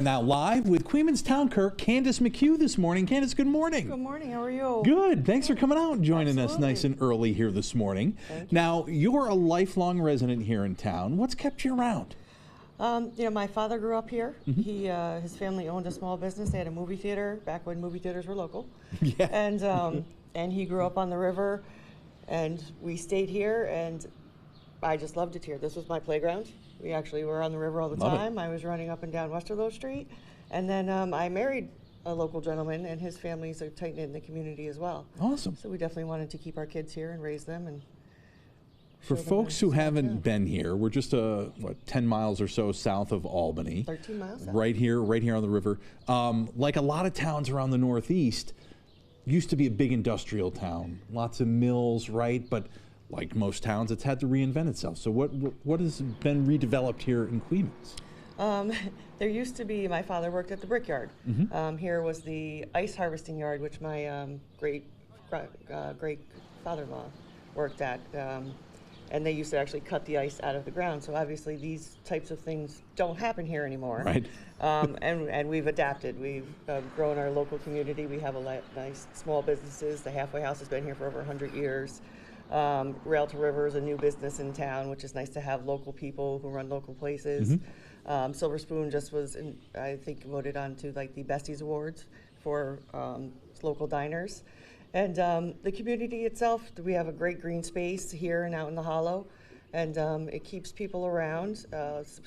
Now live with Coeymans Town Clerk Candace McHugh this morning. Candace, good morning. Good morning. How are you? Good. Thanks for coming out and joining us Absolutely. nice and early here this morning. Thank you. Now, you're a lifelong resident here in town. What's kept you around? My father grew up here. His family owned a small business. They had a movie theater back when movie theaters were local. Yeah. And he grew up on the river, and we stayed here, and I just loved it here. This was my playground. We actually were on the river all the Love it. time. I was running up and down Westerlo Street, and then I married a local gentleman, and his family's are tight knit in the community as well. Awesome. So we definitely wanted to keep our kids here and raise them. And For show them folks our who small haven't town. been here, we're just 10 miles or so south of Albany. 13 miles south. Right here on the river. Like a lot of towns around the Northeast, used to be a big industrial town. Lots of mills, right? But like most towns, it's had to reinvent itself. So what has been redeveloped here in Coeymans? There used to be, my father worked at the brickyard. Here was the ice harvesting yard, which my great father-in-law worked at. And they used to actually cut the ice out of the ground. So obviously these types of things don't happen here anymore. Right. And we've adapted. We've grown our local community. We have nice small businesses. The Halfway House has been here for over 100 years. Rail to River is a new business in town, which is nice to have local people who run local places. Silver Spoon just was, I think, voted on to like the Besties Awards for local diners. And the community itself, we have a great green space here and out in the Hollow, and it keeps people around.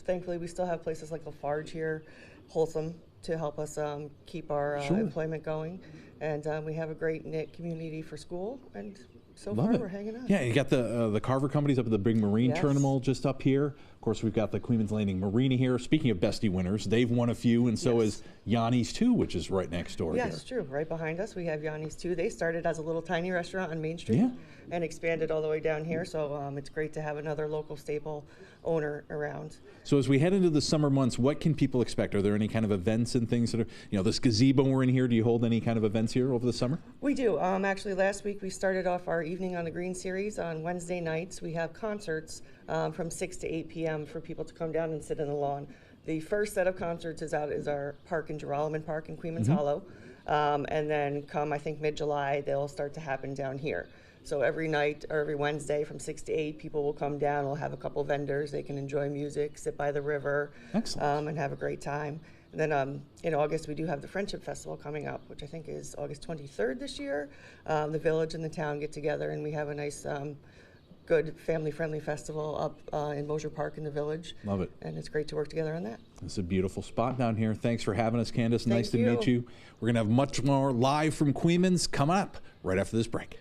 Thankfully, we still have places like Lafarge here, Wholesome, to help us keep our employment going. And we have a great knit community for school, and so far we're hanging out. Yeah, you got the Carver companies up at the big marine terminal just up here. Of course, we've got the Coeymans Landing Marina here. Speaking of Bestie winners, they've won a few, and so is Yanni's too, which is right next door here. Yes, true. Right behind us, we have Yanni's too. They started as a little tiny restaurant on Main Street and expanded all the way down here. So it's great to have another local staple owner around. So as we head into the summer months, what can people expect? Are there any kind of events and things that are, this gazebo we're in here, do you hold any kind of events here over the summer? We do. Actually, last week we started off our Evening on the Green series. On Wednesday nights, we have concerts from 6 to 8 p.m. for people to come down and sit in the lawn. The first set of concerts is our park in Geralman Park in Coeymans Hollow. And then come, I think, mid-July, they'll start to happen down here. So every night or every Wednesday from 6 to 8, people will come down. We'll have a couple vendors. They can enjoy music, sit by the river, and have a great time. And then in August, we do have the Friendship Festival coming up, which I think is August 23rd this year. The village and the town get together, and we have a nice, good family-friendly festival up in Mosier Park in the village. Love it. And it's great to work together on that. It's a beautiful spot down here. Thanks for having us, Candace. Nice to Thank meet you. We're going to have much more live from Coeymans coming up right after this break.